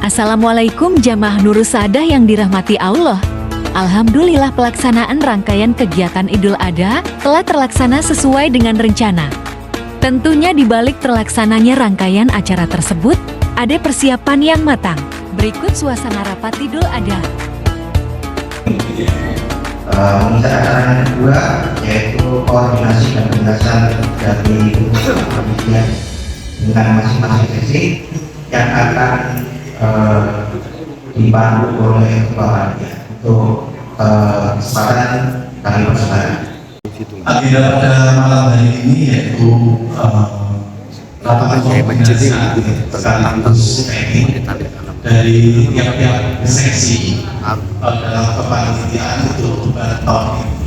Assalamualaikum jamaah Nurus Saadah yang dirahmati Allah. Alhamdulillah pelaksanaan rangkaian kegiatan Idul Adha telah terlaksana sesuai dengan rencana. Tentunya di balik terlaksananya rangkaian acara tersebut, ada persiapan yang matang. Berikut suasana rapat Idul Adha. Acara yang kedua yaitu koordinasi dan penjelasan dari kepolisian dengan masing-masing seksi yang akan dibantu oleh kepala untuk kesempatan kami persilakan. Agenda pada malam hari ini yaitu rapat koordinasi sekaligus training dari tiap-tiap seksi dalam kepanitiaan untuk tahun ini.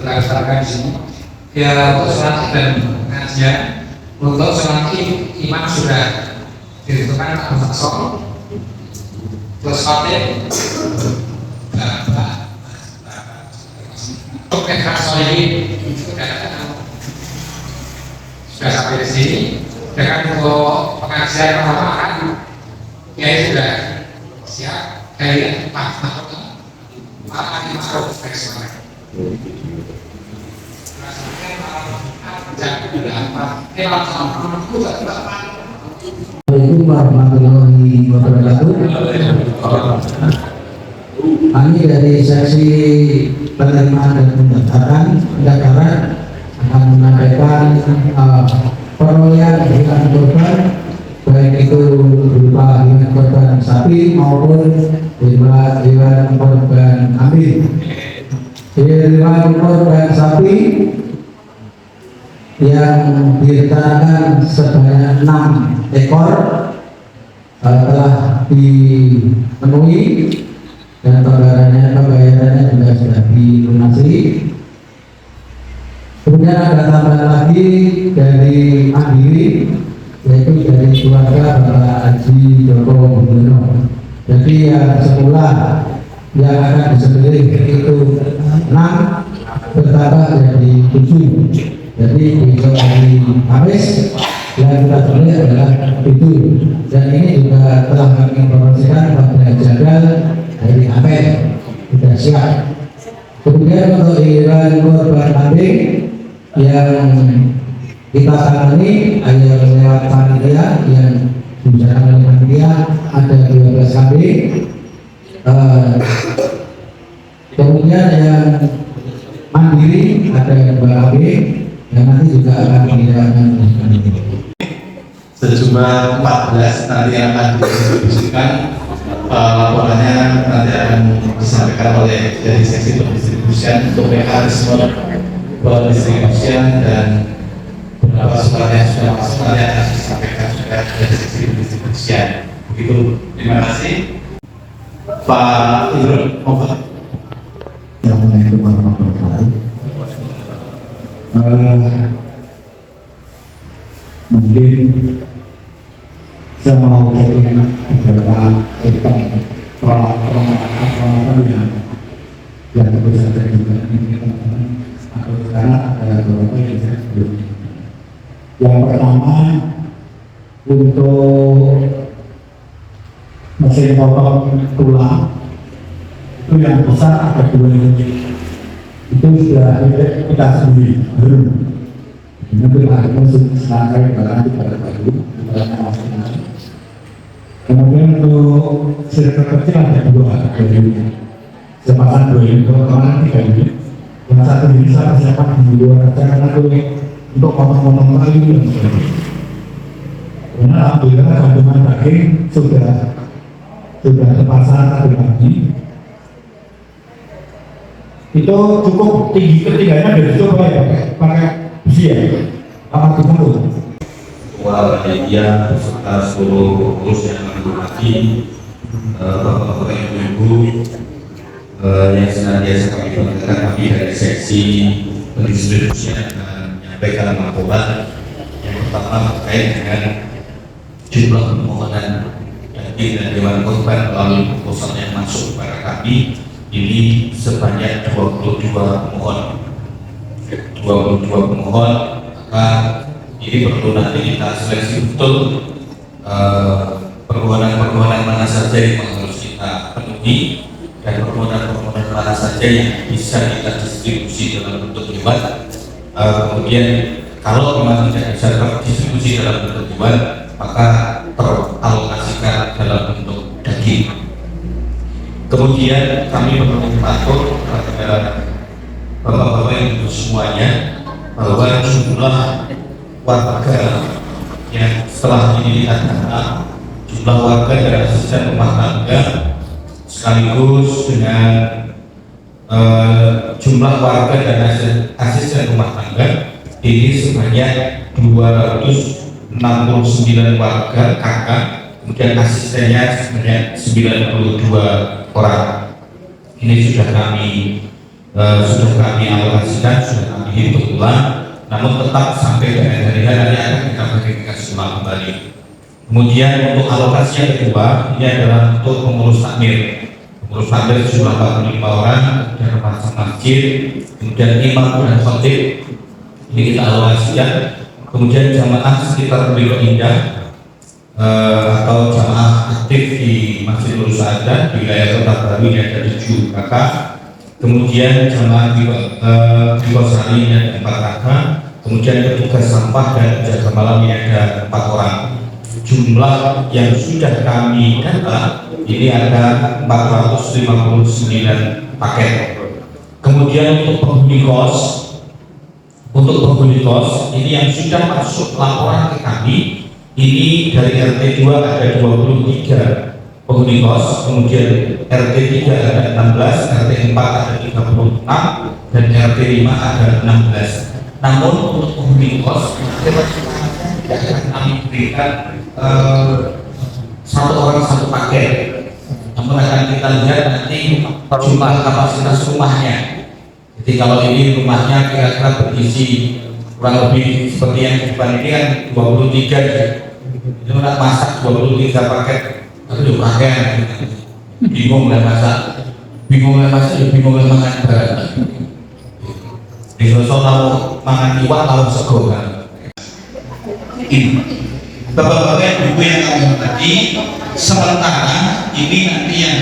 Berdasarkan di sini, ya untuk sholat dan pengajian, untuk sholat imam sudah ditentukan Pak Masok, terus khotib, untuk ekstrasolik sudah sampai di sini. Dengan untuk pengajian pertama kan, ya sudah siap dari Pak Masok ekstrasolik. Assalamualaikum warahmatullahi wabarakatuh. Kami dari seksi penerimaan dan pendaftaran akan menyampaikan perolehan hewan korban, baik itu berupa hewan korban sapi maupun hewan korban kambing. Hewan korban sapi yang direncanakan sebanyak 6 ekor telah dipenuhi dan pembayarannya juga sudah dilunasi. Kemudian ada tambahan lagi dari mandiri, yaitu dari keluarga Bapak Haji Joko Budiono. Jadi yang semula yang akan disembelih itu 6 bertambah jadi 7. Jadi besok hari Kamis yang kita sembelih adalah 7. Dan ini juga telah kami informasikan pada jadwal hari Kamis sudah siap. Kemudian untuk hewan korban kambing yang kita tangani hanya lewat panitia yang dijalankan oleh panitia ada 12 kambing. Kemudian yang mandiri ada 2 kambing yang nanti juga akan dijalankan oleh panitia. Sejumlah 14 nanti akan didistribusikan. Laporannya nanti akan disampaikan oleh dari seksi pendistribusian untuk mekanisme pendistribusian dan beberapa surat yang sudah masuk nanti akan disampaikan juga dari seksi pendistribusian. Begitu, terima kasih. Pak Idrul, Assalamualaikum warahmatullahi wabarakatuh. Mungkin saya mau berikan beberapa peralatan yang tentu saja juga ini teman-teman atau karena ada beberapa yang saya sebelumnya. Yang pertama untuk mesin potong tulang itu yang besar ada 2 unit, itu sudah kita sendiri belum. Nanti ada musuh senarai barang pada baru masing-masing. Kemudian untuk sirkuit kecil ada 2 dari sepasang 2 unit, kemarin 3 unit. Yang 1 unit saya persiapkan di luar saja karena untuk potong-potong tali dan sebagainya. Karena alhamdulillah kandungan daging sudah terpasang tadi pagi. Itu cukup tinggi, ketiganya dari situ pakai besi ya, apa dipukul? Ketua panitia beserta seluruh pengurus yang menghormati bapak-bapak ibu-ibu yang senantiasa kami banggakan, kami dari seksi pendistribusian akan menyampaikan laporan yang pertama terkait dengan jumlah permohonan daging dan hewan korban melalui proposal yang masuk kepada kami. Ini sebanyak 22 pemohon, maka di Jadi perlu nanti kita seleksi betul permohonan-permohonan mana saja yang harus kita penuhi dan permohonan-permohonan mana saja yang bisa kita distribusi dalam bentuk hewan. Kemudian kalau memang tidak bisa terdistribusi dalam bentuk hewan, maka teralokasikan dalam bentuk daging. Kemudian kami mengatur kepada bapak-bapak ibu semuanya bahwa jumlah warga yang setelah ini dikatakan jumlah warga dan asisten rumah tangga sekaligus dengan jumlah warga dan asisten rumah tangga ini sebanyak 269 warga kakak, kemudian asistennya sebanyak 92 orang. Ini sudah kami alokasikan, sudah kami hitung ulang. Namun tetap sampai dengan hari nanti akan kita verifikasi ulang kembali. Kemudian untuk alokasi yang kedua ini adalah untuk pengurus takmir. Pengurus takmir jumlah 45 orang, dan masjid, kemudian imam dan khatib ini kita alokasikan. Kemudian jamaah sekitar Pondok Indah atau jamaah aktif di Masjid Nur Saadah di wilayah Kota Baru ini ada 7 kakak. Kemudian jamaah di Kosari ini ada 4 kakak. Kemudian petugas sampah dan penjaga malam ini ada 4 orang. Jumlah yang sudah kami data ini ada 459 paket. Kemudian untuk penghuni kos, ini yang sudah masuk laporan ke kami, ini dari RT 2 ada 23 penghuni kos, kemudian RT 3 ada 16, RT 4 ada 36, dan RT 5 ada 16. Namun untuk penghuni kos tidak akan kami berikan satu orang satu paket. Namun akan kita lihat nanti jumlah kapasitas rumahnya. Jadi kalau ini rumahnya kira-kira berisi kurang lebih seperti yang di depan ini kan 23 ya. Itu nak masak 23 paket, itu juga pakaian. Bingung lah masak, bingung makan berat. Di sosok tahu makan iwak tahu sego kan. Ini bapak-bapak ibu yang kami hormati, sementara ini nanti yang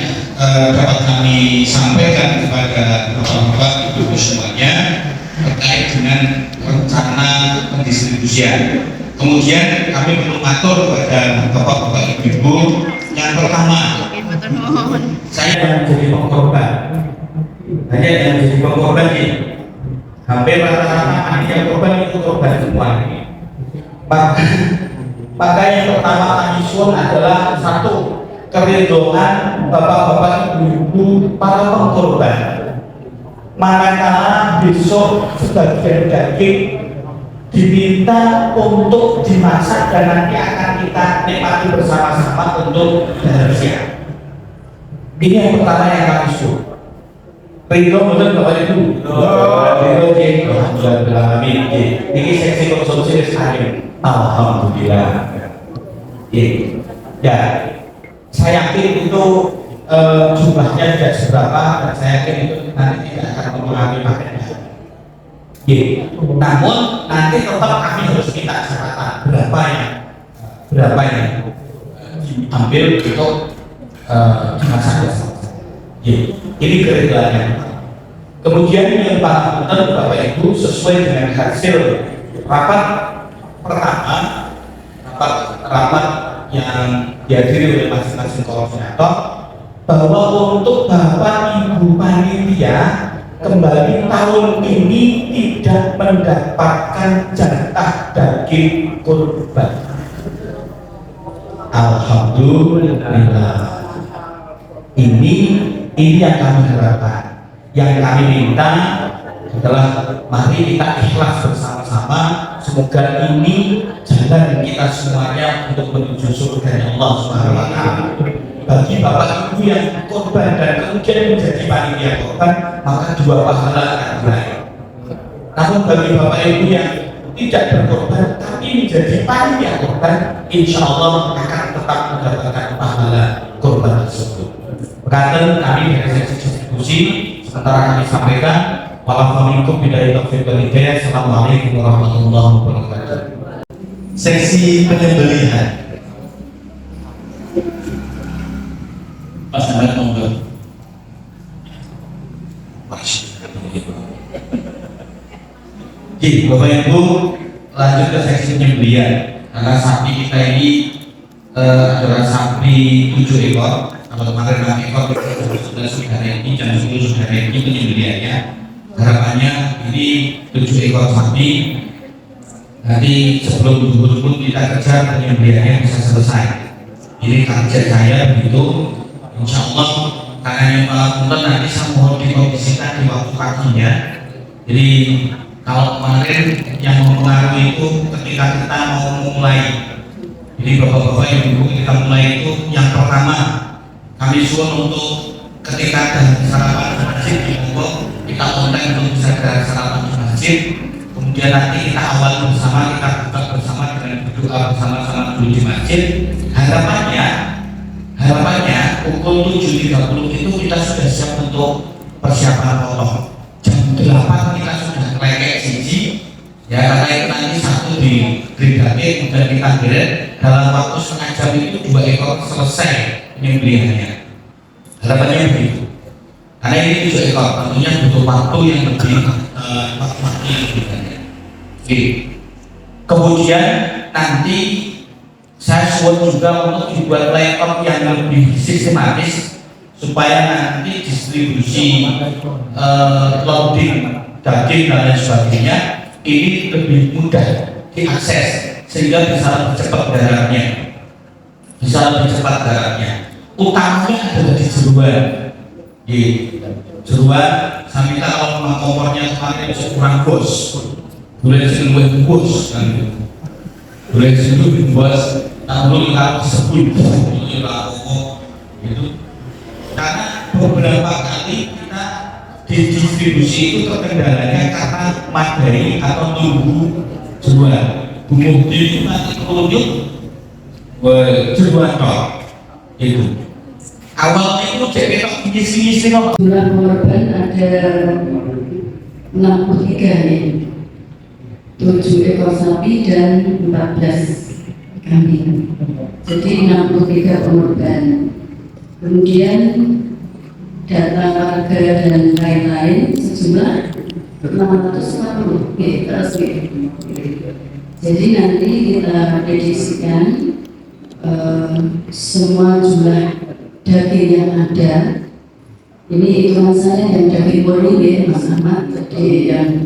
dapat kami sampaikan kepada bapak-bapak ibu semuanya terkait dengan rencana pendistribusian. Kemudian kami perlu atur kepada bapak-bapak ibu yang pertama, saya yang menjadi pengkorban, hanya yang menjadi pengkorban ini. Hampir rata-rata yang korban itu korban semua ini. Maka yang pertama kami suun adalah satu, keridhaan bapak-bapak ibu-ibu para pengkorban. Manakala besok sebagian daging diminta untuk dimasak dan nanti akan kita nikmati bersama-sama untuk siang. Ini yang pertama yang kami suun. Ridho betul Bapak Ibu. Ridho Amin. Ini seksi konsumsi sekali. Alhamdulillah. Ya, saya yakin itu jumlahnya tidak seberapa dan saya yakin itu nanti tidak akan mempengaruhi paketnya. Namun nanti tetap kami harus minta catatan berapa yang diambil untuk dimasak bersama. Ini keridhaannya. Kemudian yang paling penting Bapak Ibu sesuai dengan hasil rapat pertama, rapat yang dihadiri oleh masing-masing koordinator, bahwa untuk Bapak Ibu panitia kembali tahun ini tidak mendapatkan jatah daging kurban. Alhamdulillah. Ini yang kami harapkan. Yang kami minta adalah mari kita ikhlas bersama-sama. Semoga ini jalan kita semuanya untuk menuju surga Allah Subhanahu wa Ta'ala. Bagi bapak ibu yang korban dan kemudian menjadi panitia korban, maka 2 pahala akan berakhir. Namun bagi bapak ibu yang tidak berkorban tapi menjadi panitia korban, insya Allah akan tetap mendapatkan pahala korban tersebut. Karena kami dari seksi distribusi, sementara kami sampaikan, walau minkum bidaya taufiq wal hidayah. Assalamualaikum warahmatullahi wabarakatuh. seksi penyembelihan. Pas sampai monggo. Oke, Bapak Ibu, lanjut ke seksi penyembelihan. Karena sapi kita ini adalah sapi 7 ekor. Kalau kemarin 6 ekor sudah ready, jam 10 sudah ready penyembelihannya. Harapannya ini 7 ekor sapi. Nanti sebelum duhur pun kita kejar penyembelihannya bisa selesai. Ini target saya begitu. Insya Allah karena yang melakukan nanti saya mohon dikondisikan di waktu paginya. Jadi kalau kemarin yang mempengaruhi itu ketika kita mau memulai. Jadi bapak-bapak yang dulu kita mulai itu yang pertama kami suruh untuk ketika ada sarapan di masjid di Bogor kita kontak untuk bisa ada sarapan di masjid. Kemudian nanti kita awal bersama, kita buka bersama dengan berdoa bersama-sama dulu di masjid. Harapannya pukul 7.30 itu kita sudah siap untuk persiapan potong. Jam 8 kita sudah kelekek siji. Ya karena itu nanti satu di gredake kemudian kita grade dalam waktu setengah jam itu 2 ekor selesai penyembelihannya. Harapannya begitu. Karena ini 7 ekor tentunya butuh waktu yang lebih Oke. Kemudian nanti saya suruh juga untuk dibuat layout yang lebih sistematis supaya nanti distribusi loading daging dan lain sebagainya ini lebih mudah diakses sehingga bisa lebih cepat daratnya. Utamanya adalah di jeruan. Di jeruan, saya minta kalau memang kompornya kemarin itu kurang bos. Boleh disebut bos kan gitu. Boleh disebut bos, tak perlu kita sebut gitu. Karena beberapa kali kita di distribusi itu terkendalanya karena madai atau tunggu jeruan. Bumbu itu nanti kelunjuk jeruan kok itu. Awalnya itu jadi ngisi-ngisi kok. Jumlah korban ada 63 nih. 7 ekor sapi dan 14 kambing. Jadi 63 korban. Kemudian data warga dan lain-lain sejumlah 640 terus. Jadi nanti kita prediksikan semua jumlah daging yang ada. Ini hitungan saya yang daging murni ya Mas Ahmad. Jadi yang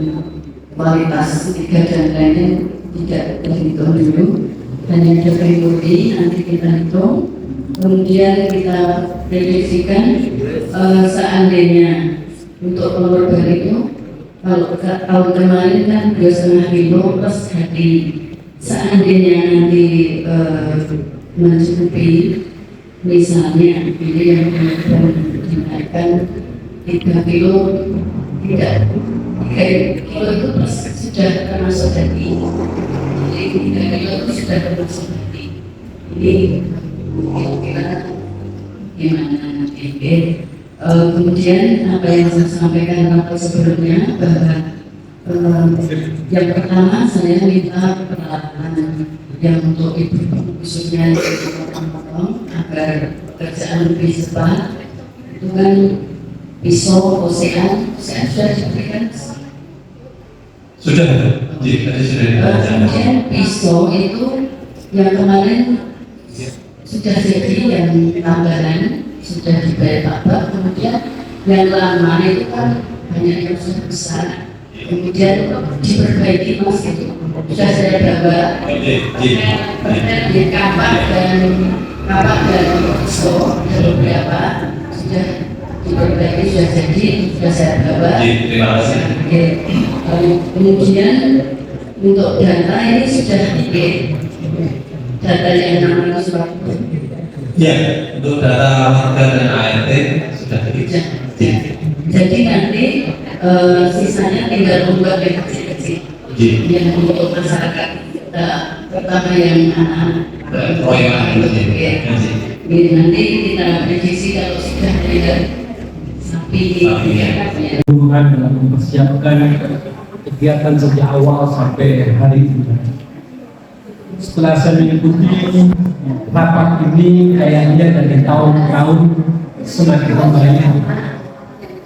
kualitas 3 dan lainnya tidak terhitung dulu. Dan yang daging murni nanti kita hitung. Kemudian kita prediksikan seandainya untuk pengorban itu kalau tahun kemarin kan 2,5 kilo plus hati. Seandainya nanti mencukupi misalnya ini yang dinaikkan 3 kilo tidak 3 kilo itu sudah termasuk hati. Jadi 3 kilo itu sudah termasuk hati. Ini kira-kira gimana nanti. Kemudian apa yang saya sampaikan waktu sebelumnya bahwa yang pertama saya minta peralatan yang untuk ibu khususnya potong agar pekerjaan lebih cepat. Itu kan pisau, posean sudah diberikan. Sudah, tadi sudah. Kemudian pisau itu yang kemarin sudah jadi yang tambahan sudah dibayar Bapak. Kemudian yang lama itu kan banyak yang sudah besar. Kemudian diperbaiki Mas itu sudah saya bawa di kapak dan pisau beberapa sudah diperbaiki sudah jadi sudah saya bawa. Terima kasih. Kemudian untuk data ini sudah data yang 640. Ya, untuk data warga dan ART sudah jadi nanti sisanya tinggal membuat yang kecil-kecil yang untuk masyarakat kita, terutama yang anak-anak. Nanti kita prediksi kalau sudah ada sapi hubungan dalam mempersiapkan kegiatan sejak awal sampai hari ini. setelah saya mengikuti rapat ini kayaknya dari tahun ke tahun semakin baik,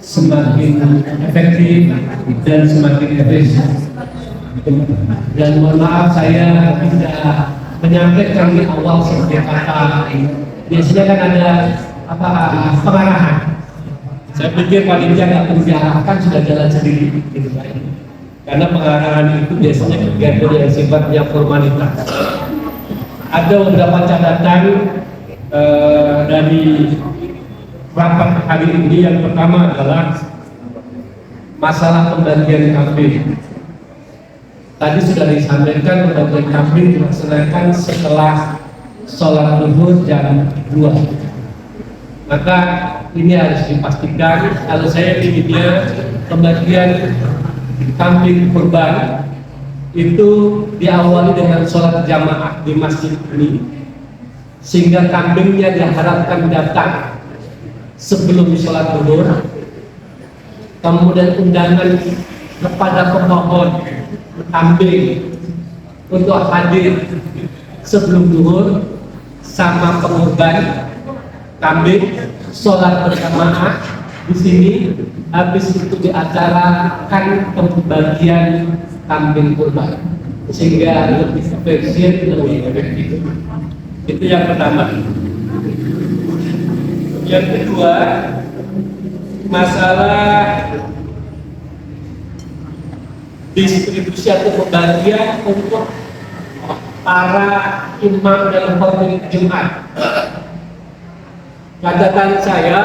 semakin efektif dan semakin efisien. Dan mohon maaf saya tidak menyampaikan di awal seperti kata biasanya kan ada pengarahan. Saya pikir panitia nggak perlu diarahkan, sudah jalan sendiri gitu Pak. Karena pengarahan itu biasanya kegiatan yang sifatnya formalitas. Ada beberapa catatan dari rapat hari ini. Yang pertama adalah masalah pembagian kambing. Tadi sudah disampaikan pembagian kambing dilaksanakan setelah sholat zuhur jam 2. Maka ini harus dipastikan. Kalau saya inginnya pembagian kambing kurban itu diawali dengan sholat jamaah di masjid ini, sehingga kambingnya diharapkan datang sebelum sholat zuhur. Kemudian undangan kepada pemohon kambing untuk hadir sebelum zuhur, sama pengorban kambing sholat berjamaah di sini. Habis itu diacarakan pembagian kambing kurban sehingga lebih efisien, lebih efektif. Itu yang pertama. Yang kedua, masalah distribusi atau pembagian untuk para imam dalam khotbah Jumat. Catatan saya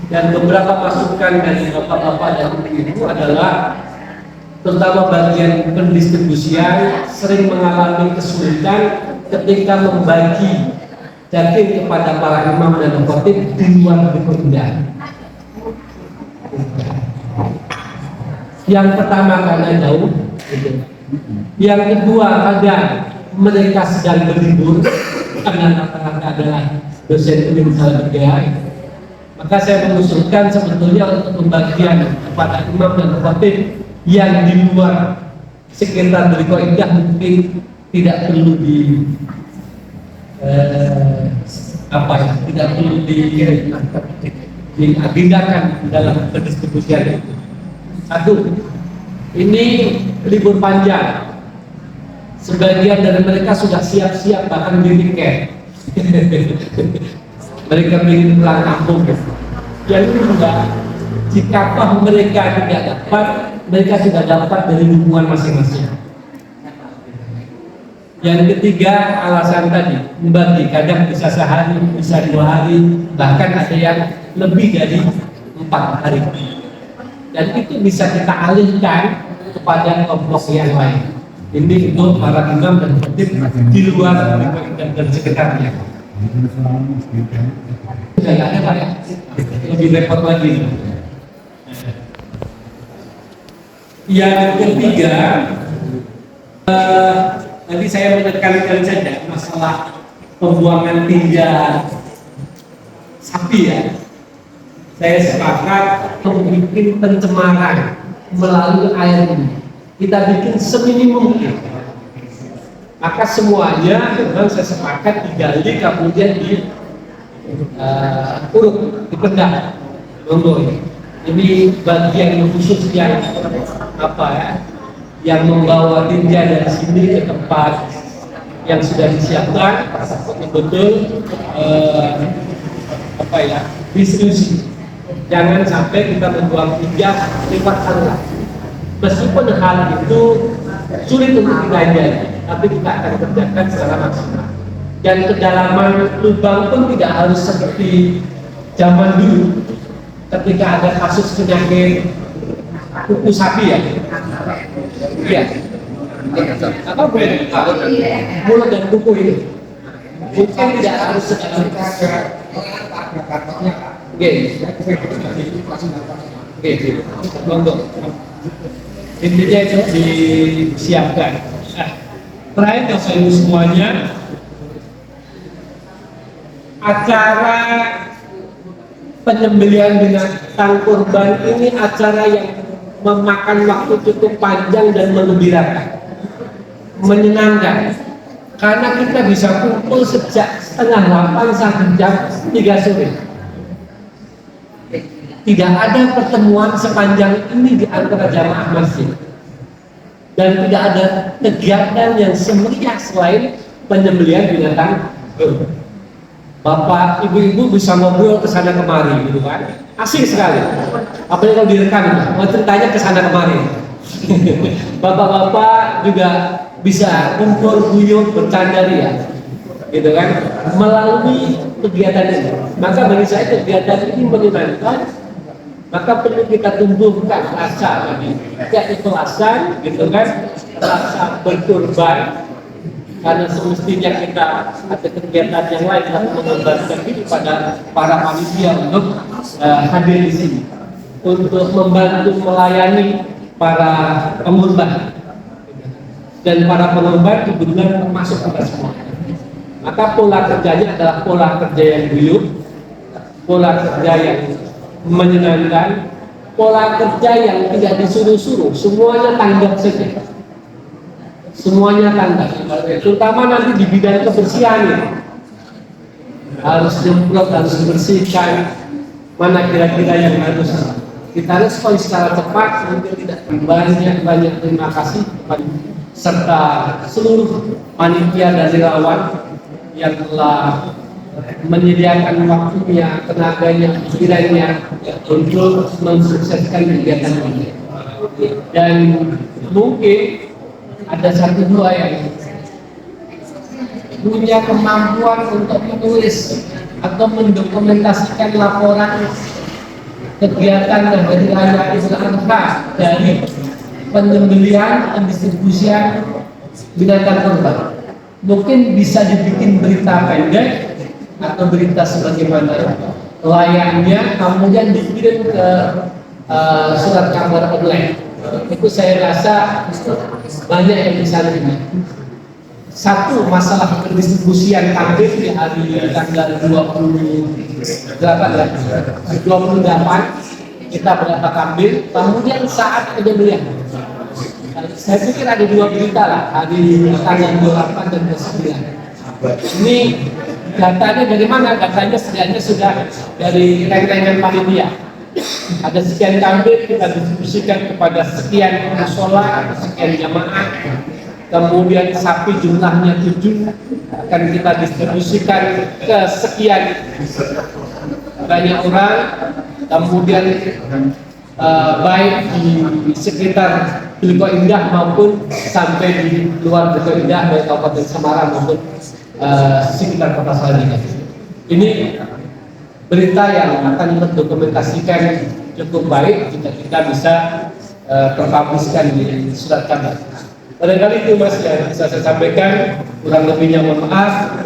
dan beberapa masukan dari bapak-bapak dan ibu adalah terutama bagian pendistribusian sering mengalami kesulitan ketika membagi daging kepada para imam dan khotib di luar dipermudah. Yang pertama karena jauh, yang kedua kadang mereka sedang berlibur karena rata-rata adalah dosen universitas bergaya. Maka saya mengusulkan sebetulnya untuk pembagian kepada imam dan khotib yang di luar sekitar dari Qoidah mungkin tidak perlu tidak perlu diagendakan dalam pendistribusian itu. Satu, ini libur panjang. Sebagian dari mereka sudah siap-siap bahkan beli tiket. Mereka ingin pulang kampung. Yang kedua, jika mereka tidak dapat, mereka sudah dapat dari hubungan masing-masing. Yang ketiga, alasan tadi membagi, kadang bisa sehari, bisa 2 hari, bahkan ada yang lebih dari 4 hari. Dan itu bisa kita alihkan kepada kelompok yang lain. Ini untuk para imam dan khotib di luar dan sekitarnya. Sudah nggak ada Pak ya? Lebih repot lagi. Yang ketiga, tadi saya menekankan saja masalah pembuangan tinja sapi ya. Saya sepakat membuat pencemaran melalui air ini. Kita bikin seminim mungkin. Maka semuanya memang saya sepakat digali kemudian urut, dipendam. Ini bagian khusus yang yang membawa tinja dari sini ke tempat yang sudah disiapkan betul distribusi. Jangan sampai kita membuang tinja lewat sana. Meskipun hal itu sulit untuk kita hindari, tapi kita akan kerjakan secara maksimal. Dan kedalaman lubang pun tidak harus seperti zaman dulu ketika ada kasus penyakit kuku sapi ya. Iya. Apa boleh? Mulut dan kuku ini. Mungkin tidak harus sedalam. Oke, monggo. Intinya itu disiapkan. Terakhir Bapak Ibu semuanya, acara penyembelihan binatang kurban ini acara yang memakan waktu cukup panjang dan menggembirakan, menyenangkan. Karena kita bisa kumpul sejak setengah 8 sampai jam 3 sore. Tidak ada pertemuan sepanjang ini di antara jamaah masjid. Dan tidak ada kegiatan yang semeriah selain penyembelihan binatang kurban. Bapak, ibu-ibu bisa ngobrol ke sana kemari gitu kan. Asik sekali. Apalagi kalau direkam, mau ceritanya ke sana kemari. Bapak-bapak juga bisa kumpul guyup bercanda ya, gitu kan, melalui kegiatan ini. Maka bagi saya kegiatan ini menyenangkan, maka perlu kita tumbuhkan rasa keikhlasan, gitu kan, rasa berkorban. Karena semestinya kita ada kegiatan yang lain yang mengembalikan diri pada para panitia untuk hadir di sini, untuk membantu melayani para pengurban. Dan para pengorban kebetulan termasuk kita semua. Maka pola kerjanya adalah pola kerja yang guyup, pola kerja yang menyenangkan, pola kerja yang tidak disuruh-suruh, semuanya tanggap saja. Semuanya tanggap, terutama nanti di bidang kebersihan ini. Harus nyemprot, harus dibersihkan, mana kira-kira yang harus kita respon secara cepat. Mungkin tidak banyak terima kasih kepada serta seluruh panitia dan relawan yang telah menyediakan waktunya, tenaganya, pikirannya untuk mensukseskan kegiatan ini. Dan mungkin ada satu dua yang punya kemampuan untuk menulis atau mendokumentasikan laporan kegiatan dan hari raya Idul Adha dari penyembelihan, pendistribusian binatang kurban. Mungkin bisa dibikin berita pendek atau berita sebagaimana layaknya, kemudian dikirim ke surat kabar online. Itu saya rasa banyak yang bisa terima. Satu, masalah pendistribusian kambing di hari tanggal 28 kita berapa kambing, kemudian saat penyembelihan. Saya pikir ada dua berita lah, hari tanggal 28 dan 29. Ini datanya dari mana? Datanya setidaknya sudah dari rentengan panitia. Ada sekian kambing, kita distribusikan kepada sekian musola atau sekian jamaah. Kemudian sapi jumlahnya 7 akan kita distribusikan ke sekian banyak orang. Kemudian baik di sekitar Beliko Indah maupun sampai di luar Beliko Indah dari Kabupaten Semarang maupun sekitar kota Salatiga. Ini berita yang akan mendokumentasikan cukup baik jika kita bisa terpubliskan di surat kabar. Barangkali itu Mas yang bisa saya sampaikan, kurang lebihnya mohon maaf.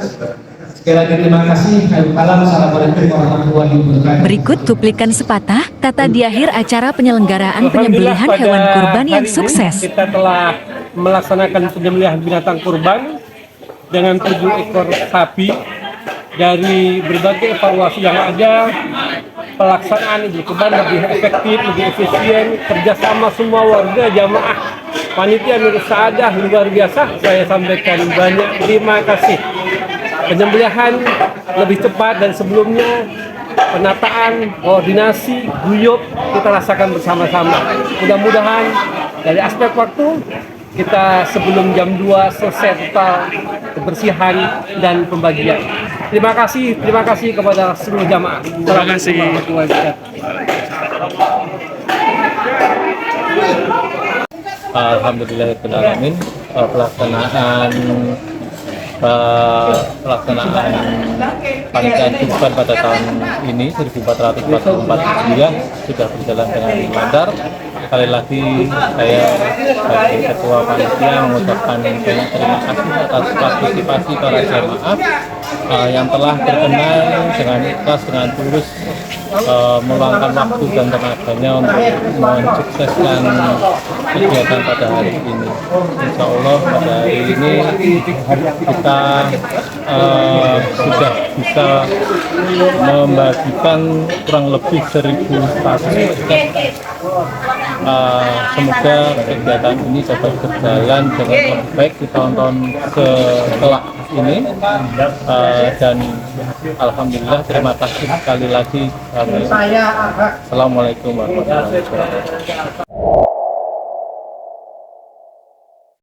Sekali lagi terima kasih. Assalamualaikum warahmatullahi wabarakatuh. Berikut cuplikan sepatah kata di akhir acara penyelenggaraan penyembelihan hewan kurban yang sukses. Kita telah melaksanakan penyembelihan binatang kurban dengan 7 ekor sapi. Dari berbagai evaluasi yang ada, pelaksanaan Idul Kurban lebih efektif, lebih efisien, kerjasama semua warga, jamaah, panitia Nurul Saadah luar biasa. Saya sampaikan banyak terima kasih. Penyembelihan lebih cepat dan sebelumnya, penataan, koordinasi, guyup kita rasakan bersama-sama. Mudah-mudahan dari aspek waktu kita sebelum jam 2 selesai total kebersihan dan pembagian. Terima kasih kepada seluruh jamaah. Terima kasih. Alhamdulillahirrahmanirrahim. Pelaksanaan panitia kurban pada tahun ini 1444 Hijriah sudah berjalan dengan lancar. Sekali lagi saya sebagai ketua panitia mengucapkan banyak terima kasih atas partisipasi para jamaah yang telah berkenan dengan ikhlas, dengan tulus meluangkan waktu dan tenaganya untuk mensukseskan kegiatan pada hari ini. Insya Allah pada hari ini kita sudah bisa membagikan kurang lebih 1.100 tiket semoga kegiatan ini dapat berjalan dengan lebih baik di tahun-tahun setelah ini. Dan alhamdulillah, terima kasih sekali lagi. Assalamualaikum warahmatullahi wabarakatuh.